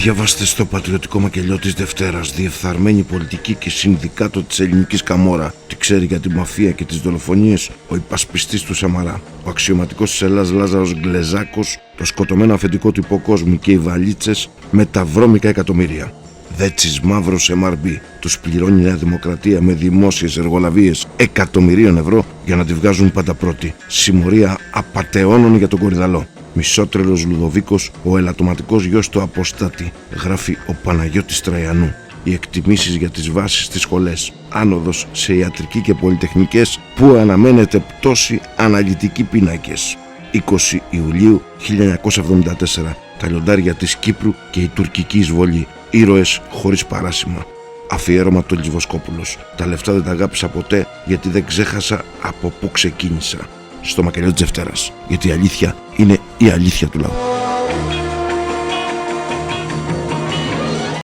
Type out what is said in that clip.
Διαβάστε στο πατριωτικό μακελιό της Δευτέρας. Διεφθαρμένη πολιτική και συνδικάτο της ελληνικής καμόρα. Τι ξέρει για τη μαφία και τις δολοφονίες ο υπασπιστής του Σαμαρά. Ο αξιωματικός της Ελλάς Λάζαρος Γκλεζάκος, το σκοτωμένο αφεντικό του υποκόσμου και οι βαλίτσες με τα βρώμικα εκατομμύρια. Δέτσις μαύρος MRB. Τους πληρώνει η Νέα Δημοκρατία με δημόσιες εργολαβίες εκατομμυρίων ευρώ για να τη βγάζουν πάντα πρώτη. Συμμορία απατεώνων για τον Κορυδαλό. Μισότρελος Λουδοβίκος, ο ελαττωματικός γιος του αποστάτη, γράφει ο Παναγιώτης Τραϊανού. Οι εκτιμήσεις για τις βάσεις στις σχολές. Άνοδος σε ιατρική και πολυτεχνικές που αναμένεται πτώση αναλυτικοί πίνακες. 20 Ιουλίου 1974. Τα λιοντάρια της Κύπρου και η τουρκική εισβολή. Ήρωες χωρίς παράσημα. Αφιέρωμα του Λιβοσκόπουλος. Τα λεφτά δεν τα αγάπησα ποτέ γιατί δεν ξέχασα από πού ξεκίνησα. Στο μακελιό της Δευτέρας. Γιατί η αλήθεια είναι η αλήθεια του λαού.